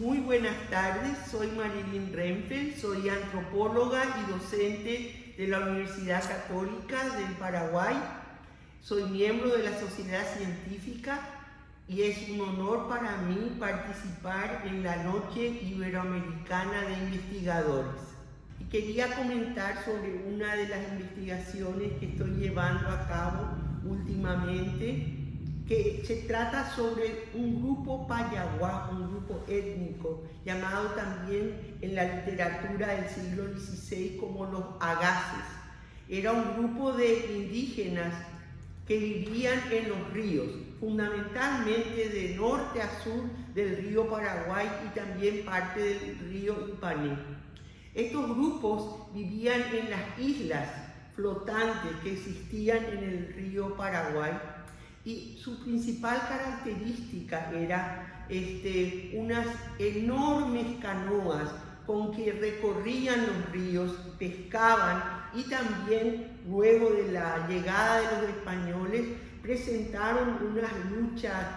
Muy buenas tardes, soy Marilyn Renfeld, soy antropóloga y docente de la Universidad Católica del Paraguay. Soy miembro de la Sociedad Científica y es un honor para mí participar en la Noche Iberoamericana de Investigadores. Y quería comentar sobre una de las investigaciones que estoy llevando a cabo últimamente, que se trata sobre un grupo payaguá, un grupo étnico, llamado también en la literatura del siglo XVI como los agaces. Era un grupo de indígenas que vivían en los ríos, fundamentalmente de norte a sur del río Paraguay y también parte del río Ipané. Estos grupos vivían en las islas flotantes que existían en el río Paraguay, y su principal característica era unas enormes canoas con que recorrían los ríos, pescaban y también luego de la llegada de los españoles presentaron unas luchas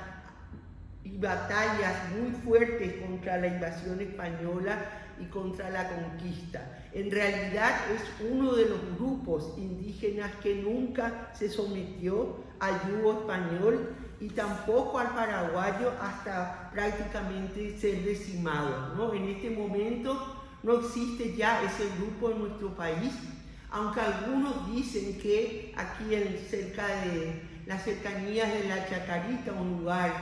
y batallas muy fuertes contra la invasión española y contra la conquista. En realidad es uno de los grupos indígenas que nunca se sometió al yugo español y tampoco al paraguayo hasta prácticamente ser decimado, ¿no? En este momento no existe ya ese grupo en nuestro país, aunque algunos dicen que aquí cerca de las cercanías de la Chacarita, un lugar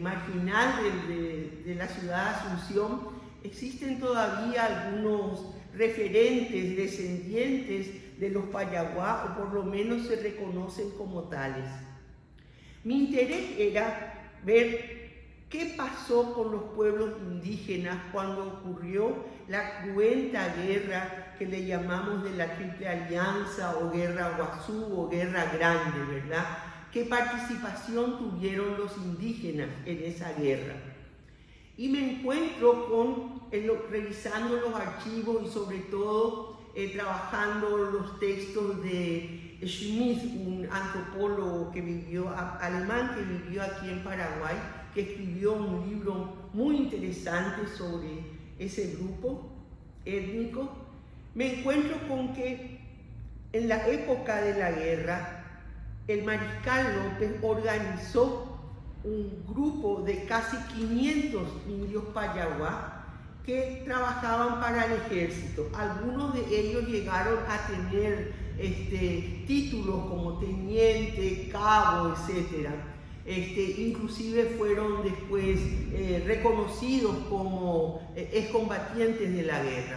marginal de la ciudad de Asunción, existen todavía algunos referentes descendientes de los payaguá, o por lo menos se reconocen como tales. Mi interés era ver qué pasó con los pueblos indígenas cuando ocurrió la cruenta guerra que le llamamos de la Triple Alianza o Guerra Guazú o Guerra Grande, ¿verdad? ¿Qué participación tuvieron los indígenas en esa guerra? Y me encuentro revisando los archivos y sobre todo trabajando los textos de Schmidt, un antropólogo alemán que vivió aquí en Paraguay, que escribió un libro muy interesante sobre ese grupo étnico. Me encuentro con que en la época de la guerra, el mariscal López organizó un grupo de casi 500 indios payaguá que trabajaban para el ejército. Algunos de ellos llegaron a tener títulos como teniente, cabo, etc. Inclusive fueron después reconocidos como excombatientes de la guerra.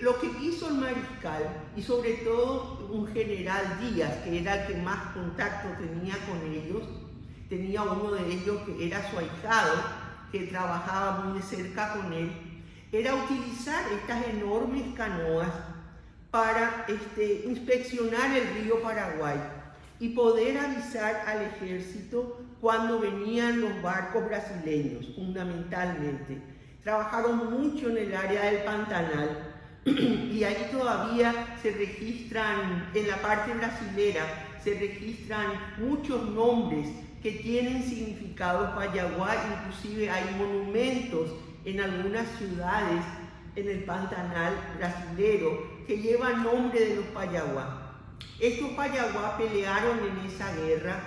Lo que hizo el mariscal, y sobre todo un general Díaz, que era el que más contacto tenía con ellos, tenía uno de ellos que era su ahijado, que trabajaba muy de cerca con él, era utilizar estas enormes canoas para inspeccionar el río Paraguay y poder avisar al ejército cuando venían los barcos brasileños, fundamentalmente. Trabajaron mucho en el área del Pantanal y ahí todavía se registran, en la parte brasilera, se registran muchos nombres que tienen significado payaguá, inclusive hay monumentos en algunas ciudades en el Pantanal brasilero que llevan nombre de los payaguá. Estos payaguá pelearon en esa guerra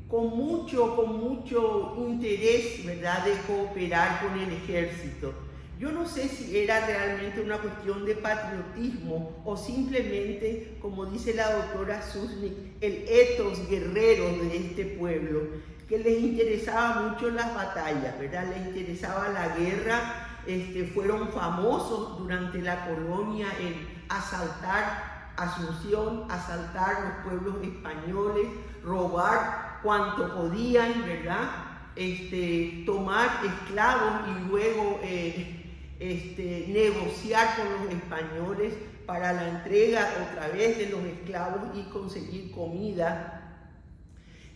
con mucho interés, ¿verdad?, de cooperar con el ejército. Yo no sé si era realmente una cuestión de patriotismo o simplemente, como dice la doctora Susnik, el ethos guerrero de este pueblo, que les interesaba mucho las batallas, ¿verdad? Les interesaba la guerra. Fueron famosos durante la colonia en asaltar Asunción, asaltar los pueblos españoles, robar cuanto podían, ¿verdad? Tomar esclavos y luego negociar con los españoles para la entrega otra vez de los esclavos y conseguir comida.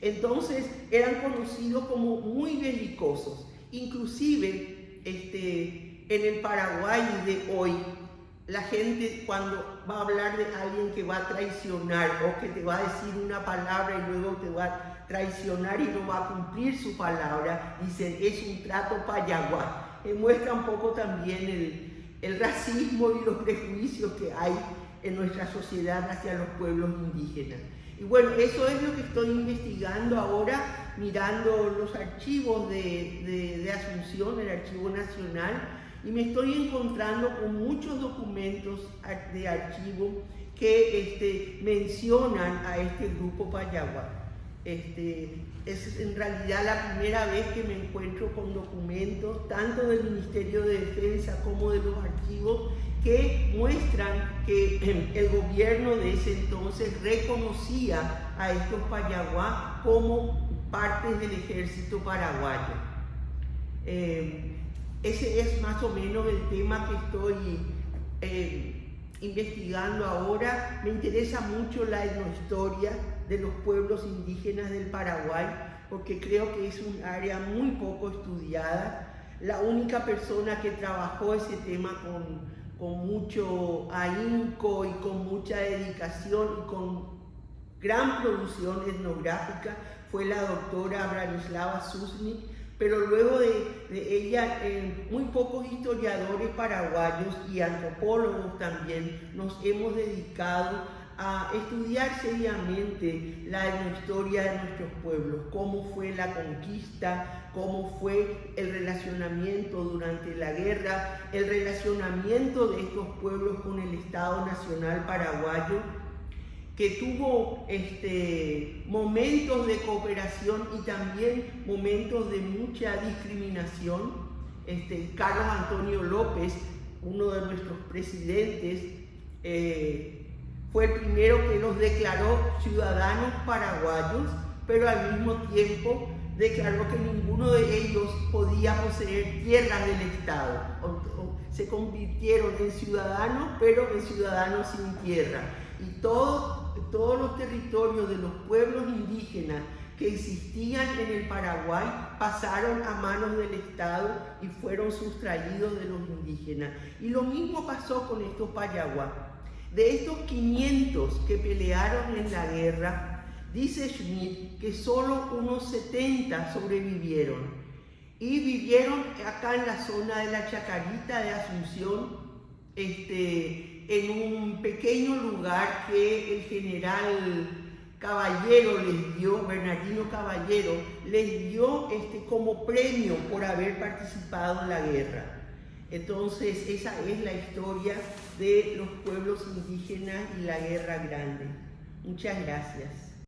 Entonces eran conocidos como muy belicosos. Inclusive en el Paraguay de hoy, la gente cuando va a hablar de alguien que va a traicionar o que te va a decir una palabra y luego te va a traicionar y no va a cumplir su palabra, dicen es un trato payaguá. Muestra un poco también el racismo y los prejuicios que hay en nuestra sociedad hacia los pueblos indígenas. Y bueno, eso es lo que estoy investigando ahora, mirando los archivos de Asunción, el Archivo Nacional, y me estoy encontrando con muchos documentos de archivo que mencionan a este grupo payaguá. Es en realidad la primera vez que me encuentro con documentos tanto del Ministerio de Defensa como de los archivos que muestran que el gobierno de ese entonces reconocía a estos payaguá como partes del ejército paraguayo. Ese es más o menos el tema que estoy investigando ahora. Me interesa mucho la etnohistoria de los pueblos indígenas del Paraguay, porque creo que es un área muy poco estudiada. La única persona que trabajó ese tema con mucho ahínco y con mucha dedicación y con gran producción etnográfica fue la doctora Branislava Susnik, pero luego de ella muy pocos historiadores paraguayos y antropólogos también nos hemos dedicado a estudiar seriamente la etnohistoria de nuestros pueblos, cómo fue la conquista, cómo fue el relacionamiento durante la guerra, el relacionamiento de estos pueblos con el Estado Nacional Paraguayo, que tuvo momentos de cooperación y también momentos de mucha discriminación. Carlos Antonio López, uno de nuestros presidentes, fue el primero que los declaró ciudadanos paraguayos, pero al mismo tiempo declaró que ninguno de ellos podía poseer tierras del Estado. Se convirtieron en ciudadanos, pero en ciudadanos sin tierra. Y todos los territorios de los pueblos indígenas que existían en el Paraguay pasaron a manos del Estado y fueron sustraídos de los indígenas. Y lo mismo pasó con estos payaguá. De estos 500 que pelearon en la guerra, dice Schmidt que solo unos 70 sobrevivieron y vivieron acá en la zona de la Chacarita de Asunción, en un pequeño lugar que el general Caballero les dio, Bernardino Caballero, les dio como premio por haber participado en la guerra. Entonces, esa es la historia de los pueblos indígenas y la Guerra Grande. Muchas gracias.